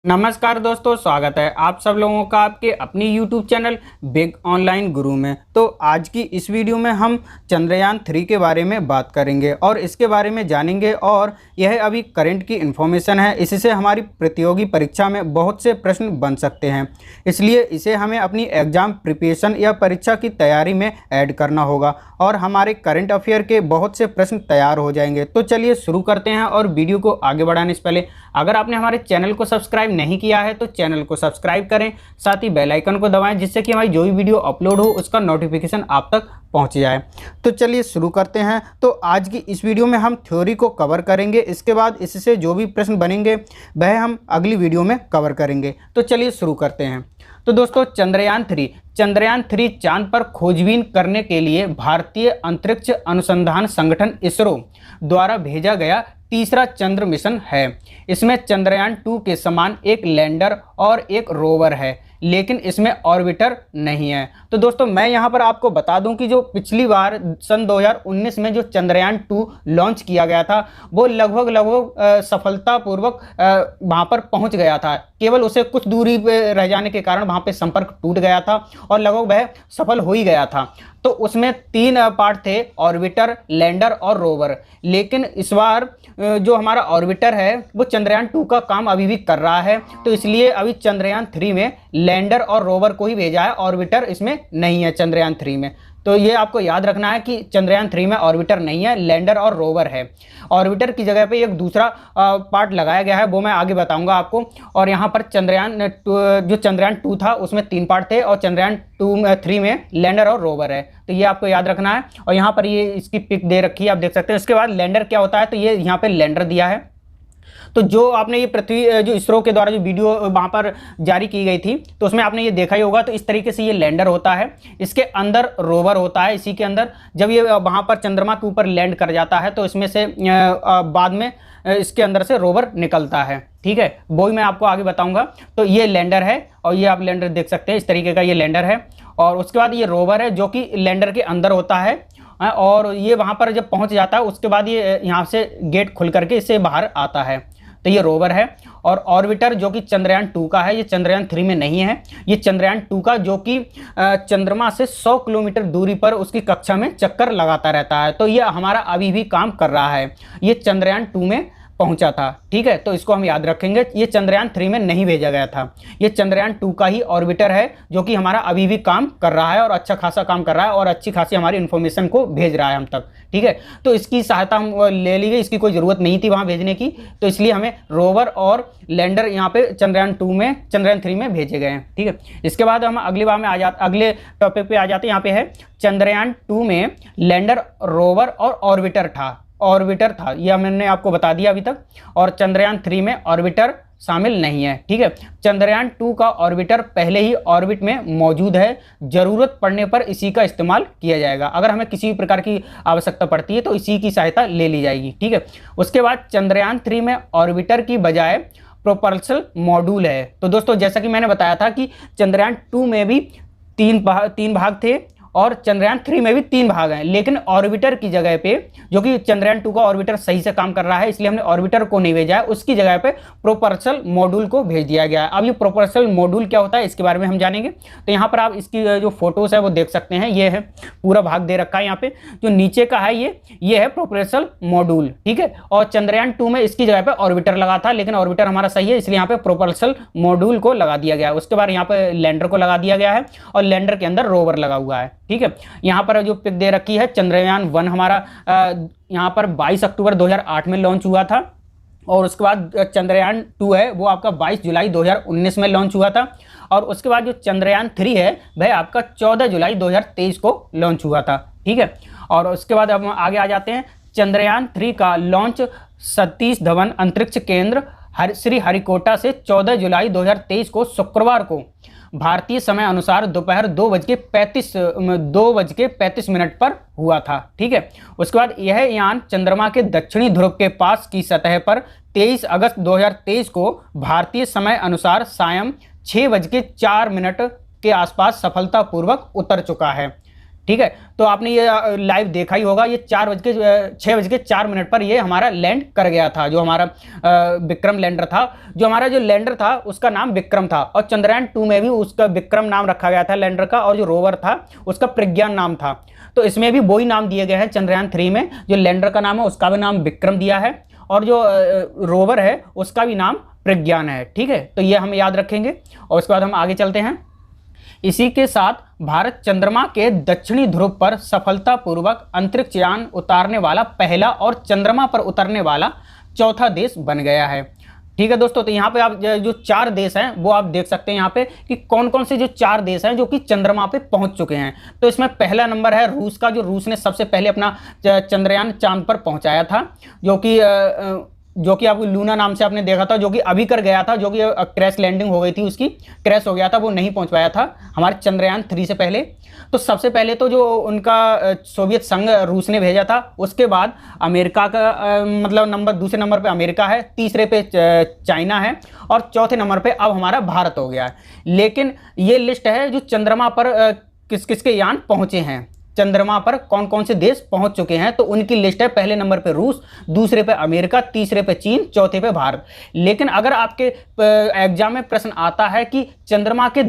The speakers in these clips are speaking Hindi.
नमस्कार दोस्तों, स्वागत है आप सब लोगों का आपके अपनी YouTube चैनल बिग ऑनलाइन गुरु में। तो आज की इस वीडियो में हम चंद्रयान 3 के बारे में बात करेंगे और इसके बारे में जानेंगे। और यह अभी करंट की इन्फॉर्मेशन है, इससे हमारी प्रतियोगी परीक्षा में बहुत से प्रश्न बन सकते हैं, इसलिए इसे हमें अपनी एग्ज़ाम प्रिपरेशन या परीक्षा की तैयारी में ऐड करना होगा और हमारे करंट अफेयर के बहुत से प्रश्न तैयार हो जाएंगे। तो चलिए शुरू करते हैं। और वीडियो को आगे बढ़ाने से पहले अगर आपने हमारे चैनल को सब्सक्राइब नहीं किया है तो चैनल को सब्सक्राइब करें, साथ ही बेल आइकन को दबाएं जिससे कि हमारी जो भी वीडियो अपलोड हो उसका नोटिफिकेशन आप तक पहुंच जाए। तो चलिए शुरू करते हैं। तो आज की इस वीडियो में हम थ्योरी को कवर करेंगे, इसके बाद इससे जो भी प्रश्न बनेंगे वह हम अगली वीडियो में कवर करेंगे। तो चलिए शुरू करते हैं। तो दोस्तों, चंद्रयान 3 चांद पर खोजबीन करने के लिए भारतीय अंतरिक्ष अनुसंधान संगठन इसरो द्वारा भेजा गया तीसरा चंद्र मिशन है। इसमें चंद्रयान 2 के समान एक लैंडर और एक रोवर है, लेकिन इसमें ऑर्बिटर नहीं है। तो दोस्तों, मैं यहाँ पर आपको बता दूं कि जो पिछली बार सन 2019 में जो चंद्रयान 2 लॉन्च किया गया था वो लगभग सफलतापूर्वक वहाँ पर पहुँच गया था। केवल उसे कुछ दूरी पे रह जाने के कारण वहाँ पे संपर्क टूट गया था और लगभग वह सफल हो ही गया था। तो उसमें 3 पार्ट थे, ऑर्बिटर, लैंडर और रोवर। लेकिन इस बार जो हमारा ऑर्बिटर है वो चंद्रयान 2 का काम अभी भी कर रहा है, तो इसलिए अभी चंद्रयान 3 में लैंडर और रोवर को ही भेजा है, ऑर्बिटर इसमें नहीं है चंद्रयान 3 में। तो ये आपको याद रखना है कि चंद्रयान 3 में ऑर्बिटर नहीं है, लैंडर और रोवर है। ऑर्बिटर की जगह पे एक दूसरा पार्ट लगाया गया है, वो मैं आगे बताऊंगा आपको। और यहाँ पर जो चंद्रयान 2 था उसमें 3 पार्ट थे और चंद्रयान 3 में लैंडर और रोवर है, तो ये आपको याद रखना है। और यहाँ पर ये इसकी पिक दे रखी है, आप देख सकते हैं। उसके बाद लैंडर क्या होता है, तो ये यहाँ पे लैंडर दिया है। तो जो आपने ये पृथ्वी जो इसरो के द्वारा जो वीडियो वहाँ पर जारी की गई थी तो उसमें आपने ये देखा ही होगा। तो इस तरीके से ये लैंडर होता है, इसके अंदर रोवर होता है। इसी के अंदर जब ये वहाँ पर चंद्रमा के ऊपर लैंड कर जाता है तो इसमें से बाद में इसके अंदर से रोवर निकलता है। ठीक है, वो ही मैं आपको आगे बताऊंगा। तो ये लैंडर है और ये आप लैंडर देख सकते हैं, इस तरीके का ये लैंडर है। और उसके बाद ये रोवर है जो कि लैंडर के अंदर होता है और ये वहाँ पर जब पहुँच जाता है उसके बाद ये यहाँ से गेट खुल करके इससे बाहर आता है, तो ये रोवर है। और ऑर्बिटर जो कि चंद्रयान 2 का है, ये चंद्रयान 3 में नहीं है। ये चंद्रयान 2 का जो कि चंद्रमा से 100 किलोमीटर दूरी पर उसकी कक्षा में चक्कर लगाता रहता है, तो ये हमारा अभी भी काम कर रहा है। ये चंद्रयान 2 में पहुंचा था। ठीक है, तो इसको हम याद रखेंगे। ये चंद्रयान 3 में नहीं भेजा गया था, ये चंद्रयान 2 का ही ऑर्बिटर है जो कि हमारा अभी भी काम कर रहा है और अच्छा खासा काम कर रहा है और अच्छी खासी हमारी इन्फॉर्मेशन को भेज रहा है हम तक। ठीक है, तो इसकी सहायता हम ले ली गई, इसकी कोई ज़रूरत नहीं थी वहाँ भेजने की, तो इसलिए हमें रोवर और लैंडर यहाँ पे चंद्रयान 3 में भेजे गए हैं। ठीक है, इसके बाद हम अगले टॉपिक पे आ जाते हैं। यहाँ पे है चंद्रयान 2 में लैंडर, रोवर और ऑर्बिटर था, यह मैंने आपको बता दिया अभी तक। और चंद्रयान 3 में ऑर्बिटर शामिल नहीं है। ठीक है, चंद्रयान 2 का ऑर्बिटर पहले ही ऑर्बिट में मौजूद है, ज़रूरत पड़ने पर इसी का इस्तेमाल किया जाएगा। अगर हमें किसी भी प्रकार की आवश्यकता पड़ती है तो इसी की सहायता ले ली जाएगी। ठीक है, उसके बाद चंद्रयान 3 में ऑर्बिटर की बजाय प्रोपल्शन मॉड्यूल है। तो दोस्तों, जैसा कि मैंने बताया था कि चंद्रयान 2 में भी तीन भाग थे और चंद्रयान 3 में भी 3 भाग हैं, लेकिन ऑर्बिटर की जगह पे, जो कि चंद्रयान 2 का ऑर्बिटर सही से काम कर रहा है इसलिए हमने ऑर्बिटर को नहीं भेजा है, उसकी जगह पे प्रोपल्शन मॉड्यूल को भेज दिया गया है। अब ये प्रोपल्शन मॉड्यूल क्या होता है इसके बारे में हम जानेंगे। तो यहाँ पर आप इसकी जो फोटोज है वो देख सकते हैं, ये है पूरा भाग दे रखा है। यहाँ पे जो नीचे का है ये है प्रोपल्शन मॉड्यूल। ठीक है, और चंद्रयान 2 में इसकी जगह पे ऑर्बिटर लगा था, लेकिन ऑर्बिटर हमारा सही है इसलिए यहाँ पे प्रोपल्शन मॉड्यूल को लगा दिया गया है। उसके बाद यहाँ पे लैंडर को लगा दिया गया है और लैंडर के अंदर रोवर लगा हुआ है। ठीक है, यहाँ पर जो पिक दे रखी है, चंद्रयान 1 हमारा यहाँ पर 22 अक्टूबर 2008 में लॉन्च हुआ था और उसके बाद चंद्रयान 2 है वो आपका 22 जुलाई 2019 में लॉन्च हुआ था। और उसके बाद जो चंद्रयान 3 है वह आपका 14 जुलाई 2023 को लॉन्च हुआ था। ठीक है, और उसके बाद हम आगे आ जाते हैं। चंद्रयान 3 का लॉन्च सतीश धवन अंतरिक्ष केंद्र श्री हरिकोटा से 14 जुलाई 2023 को शुक्रवार को भारतीय समय अनुसार दोपहर 2:35 पर हुआ था। ठीक है, उसके बाद यह यान चंद्रमा के दक्षिणी ध्रुव के पास की सतह पर 23 अगस्त 2023 को भारतीय समय अनुसार सायं 6:04 के आसपास सफलतापूर्वक उतर चुका है। ठीक है। तो आपने ये लाइव देखा ही होगा, ये 6:04 पर ये हमारा लैंड कर गया था, जो हमारा विक्रम लैंडर था। जो हमारा जो लैंडर था उसका नाम विक्रम था, और चंद्रयान 2 में भी उसका विक्रम नाम रखा गया था लैंडर का, और जो रोवर था उसका प्रज्ञान नाम था। तो इसमें भी वही नाम दिए गए हैं। चंद्रयान 3 में जो लैंडर का नाम है उसका भी नाम विक्रम दिया है, और जो रोवर है उसका भी नाम प्रज्ञान है। ठीक है, तो ये हम याद रखेंगे। और उसके बाद हम आगे चलते हैं। इसी के साथ भारत चंद्रमा के दक्षिणी ध्रुव पर सफलतापूर्वक अंतरिक्ष यान उतारने वाला पहला और चंद्रमा पर उतरने वाला चौथा देश बन गया है। ठीक है दोस्तों, तो यहाँ पे आप जो 4 देश हैं वो आप देख सकते हैं यहाँ पे कि कौन कौन से जो 4 देश हैं जो कि चंद्रमा पे पहुंच चुके हैं। तो इसमें पहला नंबर है रूस का, जो रूस ने सबसे पहले अपना चंद्रयान चांद पर पहुंचाया था, जो कि आपको लूना नाम से आपने देखा था, जो कि अभी कर गया था, जो कि क्रैश लैंडिंग हो गई थी, उसकी क्रैश हो गया था, वो नहीं पहुंच पाया था हमारे चंद्रयान 3 से पहले। तो सबसे पहले तो जो उनका सोवियत संघ रूस ने भेजा था, उसके बाद अमेरिका का मतलब दूसरे नंबर पे अमेरिका है, तीसरे पे चाइना है, और चौथे नंबर पे अब हमारा भारत हो गया है। लेकिन ये लिस्ट है जो चंद्रमा पर किस किस के यान पहुंचे हैं, चंद्रमा पर कौन कौन से देश पहुंच चुके हैं, तो उनकी लिस्ट है। पहले नंबर पे रूस, दूसरे पे अमेरिका, तीसरे पे चीन, चौथे पे भारत। लेकिन अगर आपके एग्जाम में प्रश्न आता है कि चंद्रमा के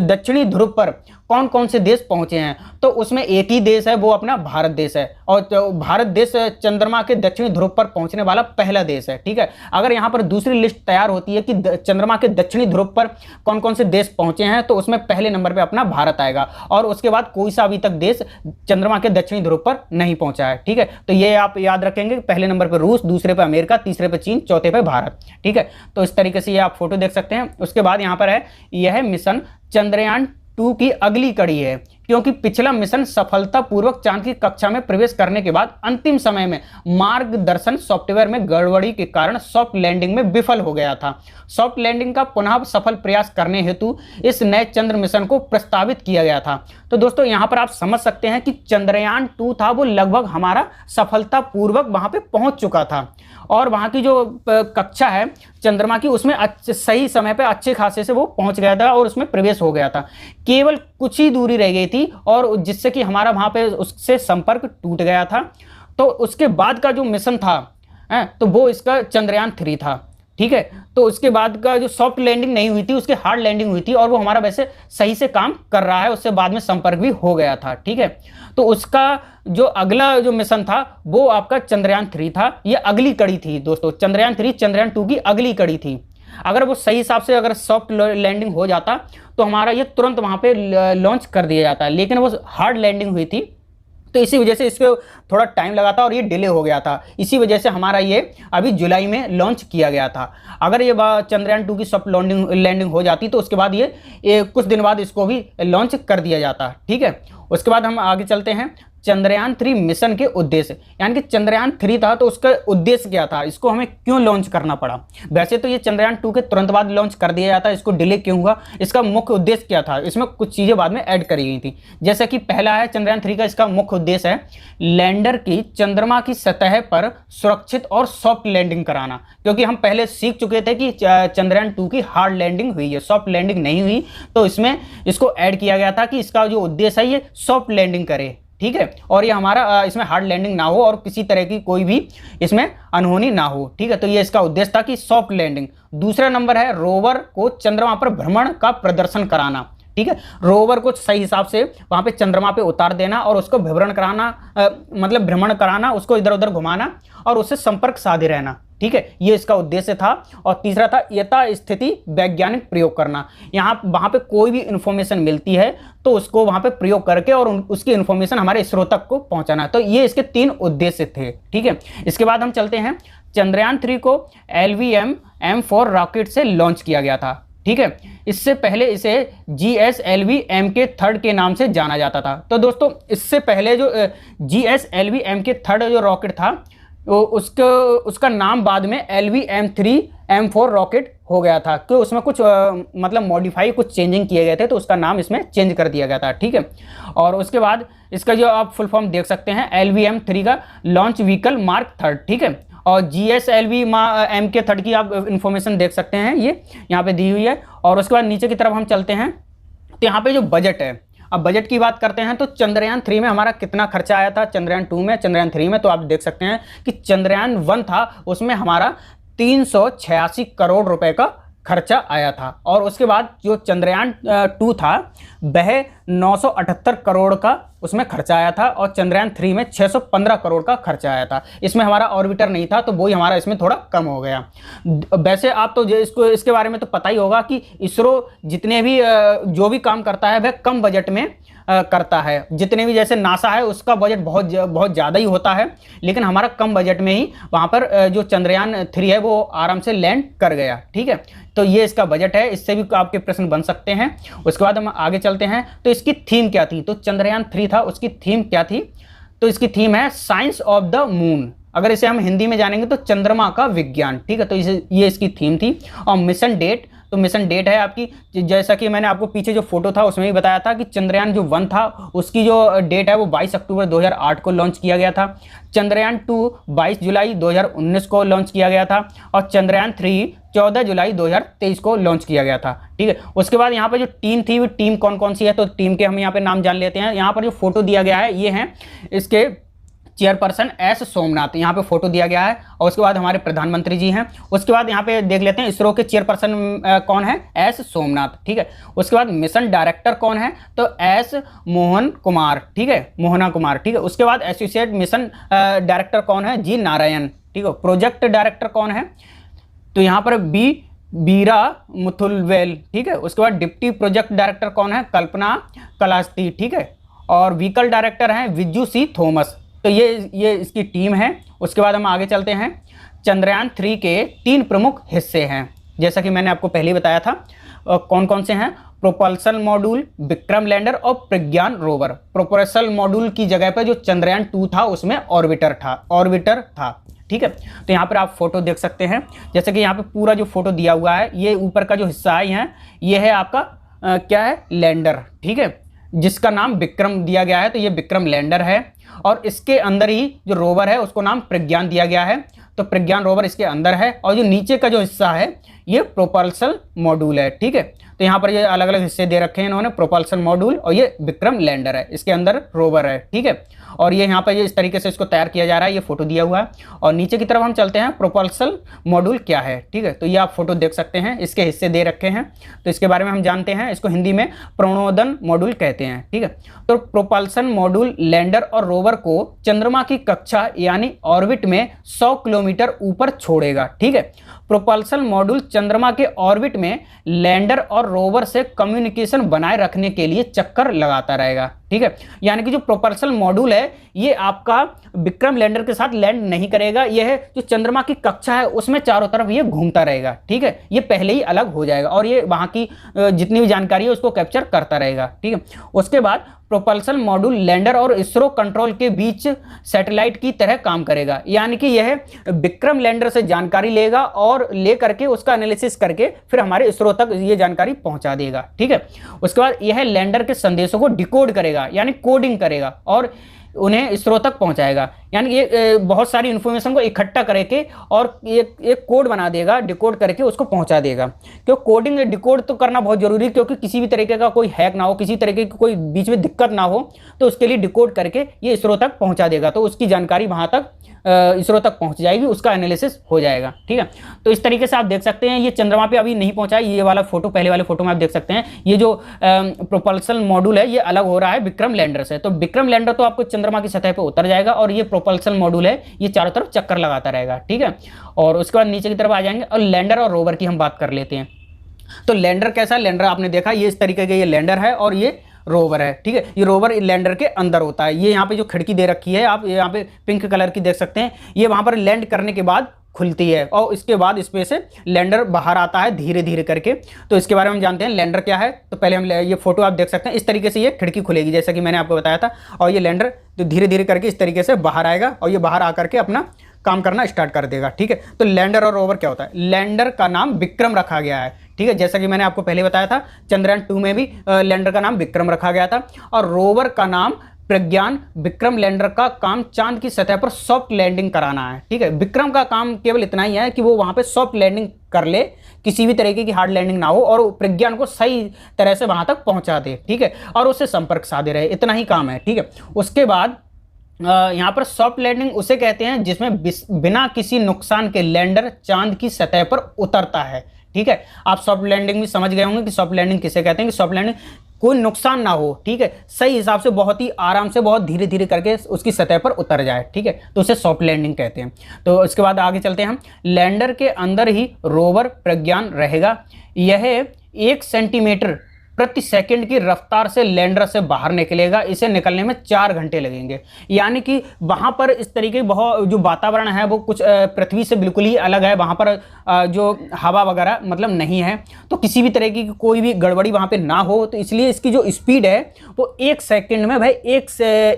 दक्षिणी ध्रुव पर कौन कौन से देश पहुंचे हैं, तो उसमें एक ही देश है, वो अपना भारत देश है। और भारत देश चंद्रमा के दक्षिणी ध्रुव पर पहुंचने वाला पहला देश है। ठीक है, अगर यहाँ पर दूसरी लिस्ट तैयार होती है कि चंद्रमा के दक्षिणी ध्रुव पर कौन कौन से देश पहुंचे हैं, तो उसमें पहले नंबर पर अपना भारत आएगा, और उसके बाद कोई सा अभी तक देश चंद्रमा के दक्षिणी ध्रुव पर नहीं पहुंचा है। ठीक है, तो ये आप याद रखेंगे, पहले नंबर पर रूस, दूसरे पर अमेरिका, तीसरे पर चीन, चौथे पर भारत। ठीक है, तो इस तरीके से ये आप फोटो देख सकते हैं। उसके बाद यहाँ पर है, यह मिशन चंद्रयान 2 की अगली कड़ी है, क्योंकि पिछला मिशन सफलतापूर्वक चांद की कक्षा में प्रवेश करने के बाद अंतिम समय में मार्गदर्शन सॉफ्टवेयर में गड़बड़ी के कारण सॉफ्ट लैंडिंग में विफल हो गया था। सॉफ्ट लैंडिंग का पुनः सफल प्रयास करने हेतु इस नए चंद्र मिशन को प्रस्तावित किया गया था। तो दोस्तों यहाँ पर आप समझ सकते हैं कि चंद्रयान 2 था वो लगभग हमारा सफलतापूर्वक वहां पे पहुंच चुका था, और वहां की जो कक्षा है चंद्रमा की, उसमें सही समय पे अच्छे खासे से वो पहुंच गया था और उसमें प्रवेश हो गया था। केवल कुछ ही दूरी रह गई थी, और जिससे कि हमारा वहां पे उससे संपर्क टूट गया था। तो उसके बाद का जो मिशन था तो वो इसका चंद्रयान 3 था। ठीक है, तो उसके बाद का जो सॉफ्ट लैंडिंग नहीं हुई थी, उसकी हार्ड लैंडिंग हुई थी, और वो हमारा वैसे सही से काम कर रहा है, उससे बाद में संपर्क भी हो गया था। ठीक है, तो उसका जो अगला जो मिशन था वो आपका चंद्रयान 3 था। ये अगली कड़ी थी दोस्तों, चंद्रयान 3 चंद्रयान 2 की अगली कड़ी थी। अगर वो सही हिसाब से अगर सॉफ्ट लैंडिंग हो जाता तो हमारा ये तुरंत वहां पे लॉन्च कर दिया जाता, लेकिन वो हार्ड लैंडिंग हुई थी, तो इसी वजह से इसको थोड़ा टाइम लगा था और ये डिले हो गया था। इसी वजह से हमारा ये अभी जुलाई में लॉन्च किया गया था। अगर ये चंद्रयान 2 की सॉफ्ट लैंडिंग हो जाती तो उसके बाद ये कुछ दिन बाद इसको भी लॉन्च कर दिया जाता। ठीक है, उसके बाद हम आगे चलते हैं। चंद्रयान 3 मिशन के उद्देश्य, यानी कि चंद्रयान 3 था तो उसका उद्देश्य क्या था, इसको हमें क्यों लॉन्च करना पड़ा। वैसे तो ये चंद्रयान 2 के तुरंत बाद लॉन्च कर दिया जाता, इसको डिले क्यों हुआ, इसका मुख्य उद्देश्य क्या था, इसमें कुछ चीज़ें बाद में ऐड करी गई थी। जैसे कि पहला है चंद्रयान 3 का, इसका मुख्य उद्देश्य है लैंडर की चंद्रमा की सतह पर सुरक्षित और सॉफ्ट लैंडिंग कराना, क्योंकि हम पहले सीख चुके थे कि चंद्रयान 2 की हार्ड लैंडिंग हुई है, सॉफ्ट लैंडिंग नहीं हुई, तो इसमें इसको ऐड किया गया था कि इसका जो उद्देश्य है ये सॉफ्ट लैंडिंग करे। ठीक है, और ये हमारा इसमें हार्ड लैंडिंग ना हो और किसी तरह की कोई भी इसमें अनहोनी ना हो। ठीक है, तो ये इसका उद्देश्य था कि सॉफ्ट लैंडिंग। दूसरा नंबर है रोवर को चंद्रमा पर भ्रमण का प्रदर्शन कराना। ठीक है, रोवर को सही हिसाब से वहां पे चंद्रमा पे उतार देना और उसको भ्रमण कराना, मतलब भ्रमण कराना, उसको इधर उधर घुमाना और उससे संपर्क साधे रहना। ठीक है, ये इसका उद्देश्य था। और तीसरा था यथास्थिति वैज्ञानिक प्रयोग करना। यहाँ वहाँ पे कोई भी इंफॉर्मेशन मिलती है तो उसको वहाँ पे प्रयोग करके और उसकी इंफॉर्मेशन हमारे इसरो तक को पहुँचाना। तो ये इसके 3 उद्देश्य थे। ठीक है, इसके बाद हम चलते हैं। चंद्रयान 3 को LVM M4 रॉकेट से लॉन्च किया गया था। ठीक है, इससे पहले इसे GSLV MK3 के नाम से जाना जाता था। तो दोस्तों इससे पहले जो GSLV MK3 जो रॉकेट था उसका नाम बाद में LV-M3 M4 रॉकेट हो गया था, कि उसमें कुछ मतलब मॉडिफाई, कुछ चेंजिंग किए गए थे, तो उसका नाम इसमें चेंज कर दिया गया था। ठीक है, और उसके बाद इसका जो आप फुल फॉर्म देख सकते हैं, LV-M3 का लॉन्च व्हीकल मार्क 3। ठीक है, और GSLV MK3 की आप इंफॉर्मेशन देख सकते हैं, ये यहाँ पे दी हुई है। और उसके बाद नीचे की तरफ हम चलते हैं, तो यहाँ पे जो बजट है, अब बजट की बात करते हैं तो चंद्रयान 3 में हमारा कितना खर्चा आया था, चंद्रयान 2 में, चंद्रयान 3 में, तो आप देख सकते हैं कि चंद्रयान 1 था उसमें हमारा 386 करोड़ रुपए का खर्चा आया था, और उसके बाद जो चंद्रयान 2 था वह 978 करोड़ का उसमें खर्चा आया था, और चंद्रयान 3 में 615 करोड़ का खर्चा आया था। इसमें हमारा ऑर्बिटर नहीं था तो वही हमारा इसमें थोड़ा कम हो गया। वैसे आप तो इसके बारे में तो पता ही होगा कि इसरो जितने भी जो भी काम करता है वह कम बजट में करता है। जितने भी जैसे नासा है उसका बजट बहुत ज़्यादा ही होता है, लेकिन हमारा कम बजट में ही वहाँ पर जो चंद्रयान 3 है वो आराम से लैंड कर गया। ठीक है, तो ये इसका बजट है, इससे भी आपके प्रश्न बन सकते हैं। उसके बाद हम आगे चलते हैं तो इसकी थीम क्या थी। तो चंद्रयान 3 था, उसकी थीम क्या थी, तो इसकी थीम है साइंस ऑफ द मून। अगर इसे हम हिंदी में जानेंगे तो चंद्रमा का विज्ञान। ठीक है, तो ये इसकी थीम थी। और मिशन डेट, तो मिशन डेट है आपकी, जैसा कि मैंने आपको पीछे जो फोटो था उसमें भी बताया था कि चंद्रयान जो 1 था उसकी जो डेट है वो 22 अक्टूबर 2008 को लॉन्च किया गया था। चंद्रयान 2 22 जुलाई 2019 को लॉन्च किया गया था, और चंद्रयान 3 14 जुलाई 2023 को लॉन्च किया गया था। ठीक है, उसके बाद यहाँ पर जो टीम थी वो टीम कौन कौन सी है, तो टीम के हम यहाँ पे नाम जान लेते हैं। यहाँ पर जो फोटो दिया गया है ये है इसके चेयरपर्सन एस सोमनाथ, यहाँ पे फोटो दिया गया है, और उसके बाद हमारे प्रधानमंत्री जी हैं। उसके बाद यहाँ पे देख लेते हैं इसरो के चेयरपर्सन कौन है, एस सोमनाथ। ठीक है, उसके बाद मिशन डायरेक्टर कौन है, तो एस मोहन कुमार। ठीक है, मोहना कुमार। ठीक है, उसके बाद एसोसिएट मिशन डायरेक्टर कौन है, जी नारायण। ठीक है, प्रोजेक्ट डायरेक्टर कौन है, तो यहाँ पर बीरा मुथुलवेल। ठीक है, उसके बाद डिप्टी प्रोजेक्ट डायरेक्टर कौन है, कल्पना कलास्ती। ठीक है, और व्हीकल डायरेक्टर हैं विज्जू सी थॉमस। तो ये इसकी टीम है। उसके बाद हम आगे चलते हैं। चंद्रयान 3 के 3 प्रमुख हिस्से हैं, जैसा कि मैंने आपको पहले ही बताया था। कौन कौन से हैं, प्रोपल्सन मॉड्यूल, विक्रम लैंडर और प्रज्ञान रोवर। प्रोपल्सन मॉड्यूल की जगह पर जो चंद्रयान 2 था उसमें ऑर्बिटर था। ठीक है, तो यहाँ पर आप फोटो देख सकते हैं, जैसे कि यहाँ पे पूरा जो फोटो दिया हुआ है, ये ऊपर का जो हिस्सा है ये है आपका क्या है, लैंडर। ठीक है, जिसका नाम विक्रम दिया गया है, तो ये विक्रम लैंडर है, और इसके अंदर ही जो रोवर है उसको नाम प्रज्ञान दिया गया है, तो प्रज्ञान रोवर इसके अंदर है, और जो नीचे का जो हिस्सा है ये प्रोपल्सन मॉड्यूल है। ठीक है, तो यहाँ पर ये अलग अलग हिस्से दे रखे हैं इन्होंने, प्रोपल्सन मॉड्यूल, और ये विक्रम लैंडर है, इसके अंदर रोवर है। ठीक है, और ये यहाँ पर ये इस तरीके से इसको तैयार किया जा रहा है, ये फोटो दिया हुआ है। और नीचे की तरफ हम चलते हैं, प्रोपल्सन मॉड्यूल क्या है। ठीक है, तो ये आप फोटो देख सकते हैं, इसके हिस्से दे रखे हैं, तो इसके बारे में हम जानते हैं। इसको हिंदी में प्रणोदन मॉड्यूल कहते हैं। ठीक है, तो प्रोपल्सन मॉड्यूल लैंडर और रोवर को चंद्रमा की कक्षा यानी ऑर्बिट में 100 किलोमीटर ऊपर छोड़ेगा। ठीक है, प्रोपल्सन मॉड्यूल चंद्रमा के ऑर्बिट में लैंडर और रोवर से कम्युनिकेशन बनाए रखने के लिए चक्कर लगाता रहेगा। ठीक है, यानी कि जो प्रोपल्सन मॉड्यूल है ये आपका विक्रम लैंडर के साथ लैंड नहीं करेगा, यह है जो चंद्रमा की कक्षा है उसमें चारों तरफ ये घूमता रहेगा। ठीक है, ये पहले ही अलग हो जाएगा, और ये वहाँ की जितनी भी जानकारी है उसको कैप्चर करता रहेगा। ठीक है, उसके बाद प्रोपल्सन मॉड्यूल लैंडर और इसरो कंट्रोल के बीच सैटेलाइट की तरह काम करेगा, यानी कि यह विक्रम लैंडर से जानकारी लेगा और ले करके उसका एनालिसिस करके फिर हमारे इसरो तक ये जानकारी पहुंचा देगा। ठीक है, उसके बाद यह लैंडर के संदेशों को डिकोड करेगा, यानी कोडिंग करेगा, और उन्हें इसरो तक पहुंचाएगा, यानी ये बहुत सारी इन्फॉर्मेशन को इकट्ठा करके और एक कोड बना देगा, डिकोड करके उसको पहुंचा देगा। क्योंकि कोडिंग डिकोड तो करना बहुत जरूरी है, क्योंकि किसी भी तरीके का कोई हैक ना हो, किसी तरीके की कोई बीच में दिक्कत ना हो, तो उसके लिए डिकोड करके ये इसरो तक पहुंचा देगा, तो उसकी जानकारी वहां तक इसरो तक पहुंच जाएगी, उसका एनालिसिस हो जाएगा। ठीक है, तो इस तरीके से आप देख सकते हैं ये चंद्रमा पे अभी नहीं पहुंचा है। ये वाला फोटो, पहले वाले फोटो में आप देख सकते हैं ये जो प्रोपल्सन मॉड्यूल है ये अलग हो रहा है विक्रम लैंडर से। तो विक्रम लैंडर तो आपको चंद्रमा की सतह पर उतर जाएगा, और ये प्रोपल्सन मॉड्यूल है ये चारों तरफ चक्कर लगाता रहेगा। ठीक है, और उसके बाद नीचे की तरफ आ जाएंगे, और लैंडर और रोवर की हम बात कर लेते हैं। तो लैंडर कैसा, लैंडर आपने देखा ये इस तरीके का ये लैंडर है और ये रोवर है। ठीक है, ये रोवर लैंडर के अंदर होता है। ये यहाँ पे जो खिड़की दे रखी है आप यहाँ पे पिंक कलर की देख सकते हैं, ये वहाँ पर लैंड करने के बाद खुलती है, और इसके बाद इसमें से लैंडर बाहर आता है धीरे धीरे करके। तो इसके बारे में हम जानते हैं लैंडर क्या है। तो पहले हम ये फोटो आप देख सकते हैं, इस तरीके से ये खिड़की खुलेगी जैसा कि मैंने आपको बताया था, और ये लैंडर तो धीरे धीरे करके इस तरीके से बाहर आएगा, और ये बाहर आकर के अपना काम करना स्टार्ट कर देगा। ठीक है, तो लैंडर और रोवर क्या होता है, लैंडर का नाम विक्रम रखा गया है। ठीक है, जैसा कि मैंने आपको पहले बताया था चंद्रयान 2 में भी लैंडर का नाम विक्रम रखा गया था, और रोवर का नाम प्रज्ञान विक्रम लैंडर का काम चांद की सतह पर सॉफ्ट लैंडिंग कराना है। ठीक है, विक्रम का काम केवल इतना ही है कि वो वहां पे सॉफ्ट लैंडिंग कर ले, किसी भी तरीके की हार्ड लैंडिंग ना हो, और प्रज्ञान को सही तरह से वहां तक पहुंचा दे। ठीक है, और उससे संपर्क साधे रहे, इतना ही काम है। ठीक है, उसके बाद यहाँ पर सॉफ्ट लैंडिंग उसे कहते हैं जिसमें बिना किसी नुकसान के लैंडर चांद की सतह पर उतरता है। ठीक है, आप सॉफ्ट लैंडिंग भी समझ गए होंगे कि सॉफ्ट लैंडिंग किसे कहते हैं, कि सॉफ्ट लैंडिंग कोई नुकसान ना हो। ठीक है, सही हिसाब से बहुत ही आराम से बहुत धीरे धीरे करके उसकी सतह पर उतर जाए। ठीक है, तो उसे सॉफ्ट लैंडिंग कहते हैं। तो इसके बाद आगे चलते हैं हम। लैंडर के अंदर ही रोवर प्रज्ञान रहेगा। यह 1 सेंटीमीटर प्रति सेकंड की रफ्तार से लैंडर से बाहर निकलेगा। इसे निकलने में 4 घंटे लगेंगे। यानी कि वहां पर इस तरीके बहुत जो वातावरण है वो कुछ पृथ्वी से बिल्कुल ही अलग है। वहां पर जो हवा वगैरह मतलब नहीं है, तो किसी भी तरीके की कोई भी गड़बड़ी वहां पे ना हो, तो इसलिए इसकी जो स्पीड है वो 1 सेकंड में भाई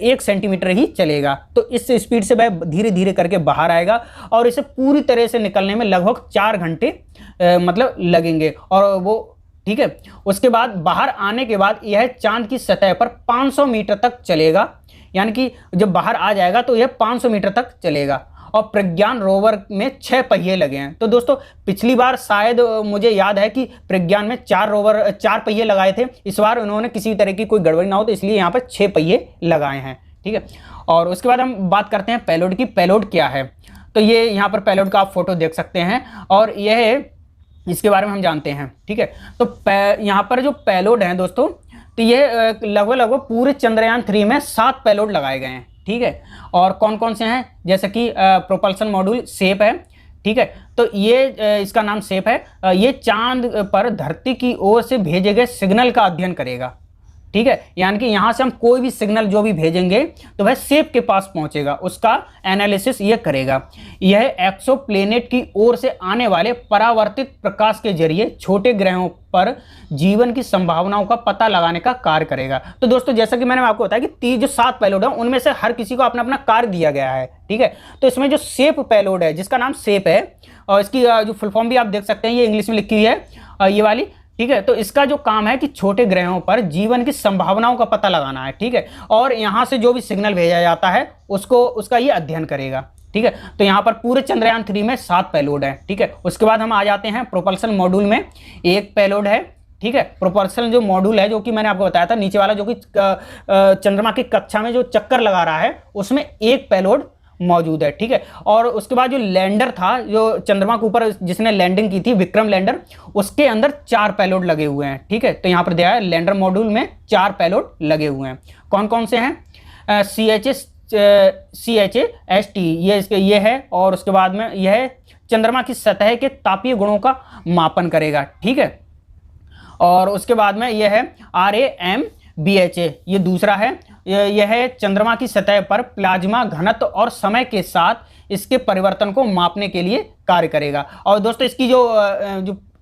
1 सेंटीमीटर ही चलेगा। तो इस स्पीड से भाई धीरे धीरे करके बाहर आएगा, और इसे पूरी तरह से निकलने में लगभग 4 घंटे मतलब लगेंगे। और वो ठीक है, उसके बाद बाहर आने के बाद यह चांद की सतह पर 500 मीटर तक चलेगा। यानी कि जब बाहर आ जाएगा तो यह 500 मीटर तक चलेगा। और प्रज्ञान रोवर में 6 पहिए लगे हैं। तो दोस्तों पिछली बार शायद मुझे याद है कि प्रज्ञान में 4 पहिए लगाए थे। इस बार उन्होंने किसी तरह की कोई गड़बड़ी ना हो तो इसलिए यहाँ पर 6 पहिए लगाए हैं। ठीक है, और उसके बाद हम बात करते हैं पेलोड की। पेलोड क्या है, तो ये यहाँ पर पेलोड का आप फोटो देख सकते हैं, और यह इसके बारे में हम जानते हैं। ठीक है, तो यहाँ पर जो पेलोड हैं दोस्तों, तो ये लगभग पूरे चंद्रयान 3 में 7 पेलोड लगाए गए हैं। ठीक है, और कौन कौन से हैं, जैसे कि प्रोपल्सन मॉड्यूल सेप है। ठीक है, तो ये इसका नाम सेप है। ये चांद पर धरती की ओर से भेजे गए सिग्नल का अध्ययन करेगा। ठीक है, यानी कि यहाँ से हम कोई भी सिग्नल जो भी भेजेंगे तो वह सेप के पास पहुंचेगा, उसका एनालिसिस ये करेगा। यह एक्सोप्लैनेट की ओर से आने वाले परावर्तित प्रकाश के जरिए छोटे ग्रहों पर जीवन की संभावनाओं का पता लगाने का कार्य करेगा। तो दोस्तों जैसा कि मैंने आपको बताया कि जो 7 पेलोड है उनमें से हर किसी को अपना अपना कार्य दिया गया है। ठीक है, तो इसमें जो सेप पेलोड है, जिसका नाम सेप है, और इसकी जो फुल फॉर्म भी आप देख सकते हैं, ये इंग्लिश में लिखी हुई है ये वाली। ठीक है, तो इसका जो काम है कि छोटे ग्रहों पर जीवन की संभावनाओं का पता लगाना है। ठीक है, और यहाँ से जो भी सिग्नल भेजा जाता है उसका ये अध्ययन करेगा। ठीक है, तो यहाँ पर पूरे चंद्रयान 3 में 7 पेलोड है। ठीक है, उसके बाद हम आ जाते हैं प्रोपल्सन मॉड्यूल में। 1 पेलोड है। ठीक है, प्रोपल्सन जो मॉड्यूल है, जो कि मैंने आपको बताया था नीचे वाला, जो कि चंद्रमा की कक्षा में जो चक्कर लगा रहा है, उसमें 1 पेलोड मौजूद है। ठीक है, और उसके बाद जो लैंडर था, जो चंद्रमा के ऊपर जिसने लैंडिंग की थी, विक्रम लैंडर, उसके अंदर 4 पेलोड लगे हुए हैं। ठीक है, तो यहाँ पर दिया है लैंडर मॉड्यूल में 4 पेलोड लगे हुए हैं। कौन कौन से हैं, CHAST ये है, और उसके बाद में यह चंद्रमा की सतह के तापीय गुणों का मापन करेगा। ठीक है, और उसके बाद में यह है RAMBHA, ये दूसरा है। यह चंद्रमा की सतह पर प्लाज्मा घनत्व और समय के साथ इसके परिवर्तन को मापने के लिए कार्य करेगा। और दोस्तों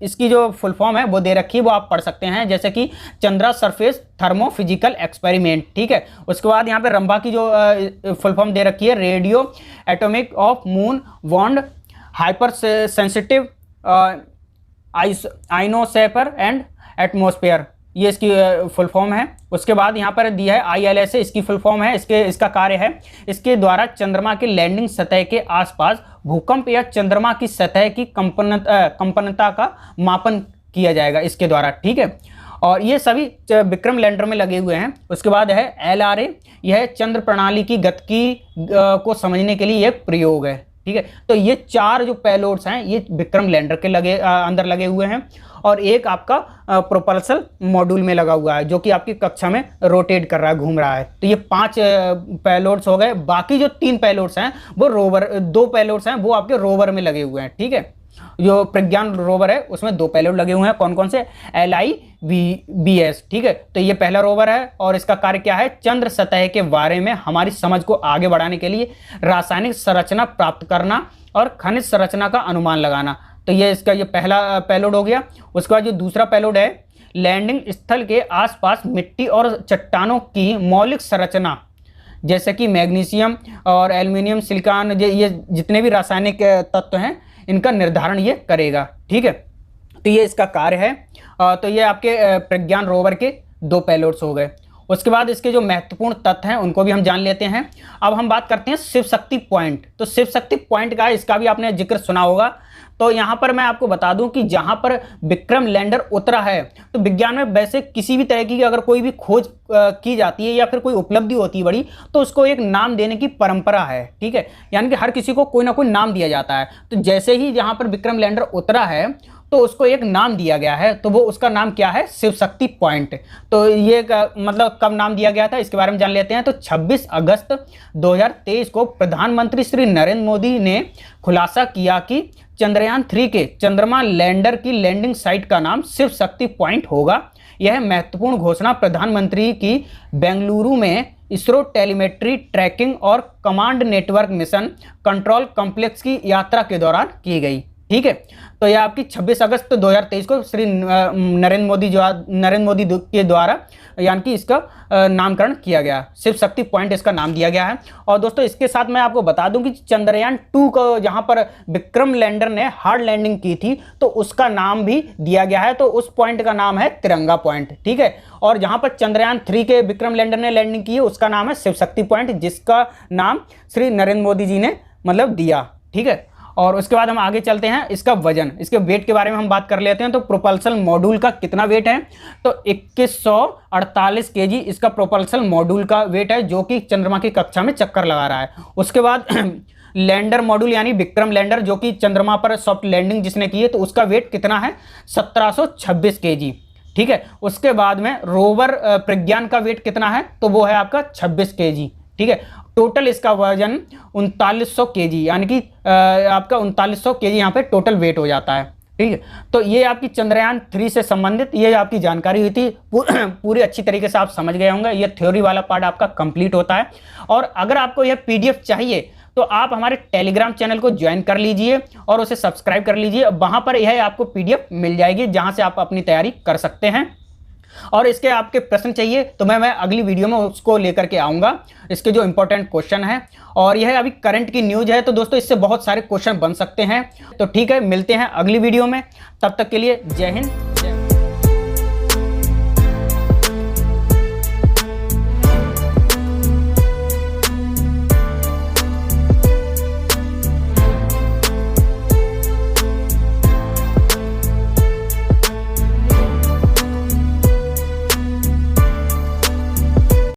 इसकी जो फुल फॉर्म है वो दे रखी है, वो आप पढ़ सकते हैं, जैसे कि Chandra surface thermo physical experiment. ठीक है, उसके बाद यहाँ पे रंभा की जो फुल फॉर्म दे रखी है, रेडियो एटॉमिक ऑफ मून वॉन्ड hyper sensitive ionosphere and atmosphere, ये इसकी फुल फॉर्म है। उसके बाद यहाँ पर दिया है ILSA, इसकी फुल फॉर्म है। इसका कार्य है, इसके द्वारा चंद्रमा की लैंडिंग सतह के आसपास भूकंप या चंद्रमा की सतह की कंपनता का मापन किया जाएगा इसके द्वारा। ठीक है, और ये सभी विक्रम लैंडर में लगे हुए हैं। उसके बाद है LRA, यह चंद्र प्रणाली की गतिकी को समझने के लिए एक प्रयोग है। ठीक है, तो ये 4 जो पेलोड्स हैं ये विक्रम लैंडर के अंदर लगे हुए हैं, और एक आपका प्रोपल्सन मॉड्यूल में लगा हुआ है, जो कि आपकी कक्षा में रोटेट कर रहा है, घूम रहा है। तो ये 5 पेलोड्स हो गए। बाकी जो 3 पेलोड्स हैं वो रोवर, 2 पेलोड्स हैं वो आपके रोवर में लगे हुए हैं। ठीक है, जो प्रज्ञान रोवर है उसमें 2 पेलोड लगे हुए हैं। कौन कौन से, LIBS। ठीक है, तो ये पहला रोवर है, और इसका कार्य क्या है, चंद्र सतह के बारे में हमारी समझ को आगे बढ़ाने के लिए रासायनिक संरचना प्राप्त करना और खनिज संरचना का अनुमान लगाना। तो ये इसका ये पहला पेलोड हो गया। उसके बाद जो दूसरा पेलोड है, लैंडिंग स्थल के आसपास मिट्टी और चट्टानों की मौलिक संरचना, जैसे कि मैग्नीशियम और एल्युमिनियम, सिलिकॉन, ये जितने भी रासायनिक तत्व हैं इनका निर्धारण ये करेगा। ठीक है, तो ये इसका कार्य है। तो ये आपके प्रज्ञान रोवर के 2 पेलोड्स हो गए। उसके बाद इसके जो महत्वपूर्ण तथ्य हैं उनको भी हम जान लेते हैं। अब हम बात करते हैं शिव शक्ति पॉइंट। तो शिव शक्ति पॉइंट का इसका भी आपने जिक्र सुना होगा। तो यहाँ पर मैं आपको बता दूं कि जहाँ पर विक्रम लैंडर उतरा है, तो विज्ञान में वैसे किसी भी तरह की अगर कोई भी खोज की जाती है या फिर कोई उपलब्धि होती है बड़ी, तो उसको एक नाम देने की परंपरा है, ठीक है। यानी कि हर किसी को कोई ना कोई नाम दिया जाता है। तो जैसे ही जहाँ पर विक्रम लैंडर उतरा है तो उसको एक नाम दिया गया है, तो वो उसका नाम क्या है? शिव शक्ति पॉइंट। तो ये मतलब कब नाम दिया गया था इसके बारे में जान लेते हैं। तो 26 अगस्त 2023 को प्रधानमंत्री श्री नरेंद्र मोदी ने खुलासा किया कि चंद्रयान 3 के चंद्रमा लैंडर की लैंडिंग साइट का नाम शिव शक्ति पॉइंट होगा। यह महत्वपूर्ण घोषणा प्रधानमंत्री की बेंगलुरु में इसरो टेलीमेट्री ट्रैकिंग और command network mission control complex की यात्रा के दौरान की गई, ठीक है। तो यह आपकी 26 अगस्त 2023 को श्री नरेंद्र मोदी के द्वारा यानी कि इसका नामकरण किया गया, शिव शक्ति पॉइंट इसका नाम दिया गया है। और दोस्तों इसके साथ मैं आपको बता दूं कि चंद्रयान 2 को जहां पर विक्रम लैंडर ने हार्ड लैंडिंग की थी तो उसका नाम भी दिया गया है। तो उस पॉइंट का नाम है तिरंगा पॉइंट, ठीक है। और जहां पर चंद्रयान 3 के विक्रम लैंडर ने लैंडिंग की है उसका नाम है शिव शक्ति पॉइंट, जिसका नाम श्री नरेंद्र मोदी जी ने मतलब दिया, ठीक है। और उसके बाद हम आगे चलते हैं। इसका वजन, इसके वेट के बारे में हम बात कर लेते हैं। तो प्रोपल्सन मॉड्यूल का कितना वेट है? तो 2148 केजी इसका प्रोपल्सन मॉड्यूल का वेट है, जो कि चंद्रमा की कक्षा में चक्कर लगा रहा है। उसके बाद लैंडर मॉड्यूल यानी विक्रम लैंडर जो कि चंद्रमा पर सॉफ्ट लैंडिंग जिसने की है, तो उसका वेट कितना है? 1726 केजी, ठीक है। उसके बाद में रोवर प्रज्ञान का वेट कितना है? तो वो है आपका 26 केजी, ठीक है। टोटल इसका वजन 3900 केजी यानी कि आपका 3900 केजी यहाँ पे टोटल वेट हो जाता है, ठीक है। तो ये आपकी चंद्रयान 3 से संबंधित ये आपकी जानकारी हुई थी। पूरी अच्छी तरीके से आप समझ गए होंगे। ये थ्योरी वाला पार्ट आपका कंप्लीट होता है। और अगर आपको यह पीडीएफ चाहिए तो आप हमारे टेलीग्राम चैनल को ज्वाइन कर लीजिए और उसे सब्सक्राइब कर लीजिए। वहाँ पर यह आपको पीडीएफ मिल जाएगी जहाँ से आप अपनी तैयारी कर सकते हैं। और इसके आपके प्रश्न चाहिए तो मैं अगली वीडियो में उसको लेकर के आऊँगा, इसके जो इंपॉर्टेंट क्वेश्चन है। और यह अभी करंट की न्यूज़ है, तो दोस्तों इससे बहुत सारे क्वेश्चन बन सकते हैं। तो ठीक है, मिलते हैं अगली वीडियो में। तब तक के लिए जय हिंद।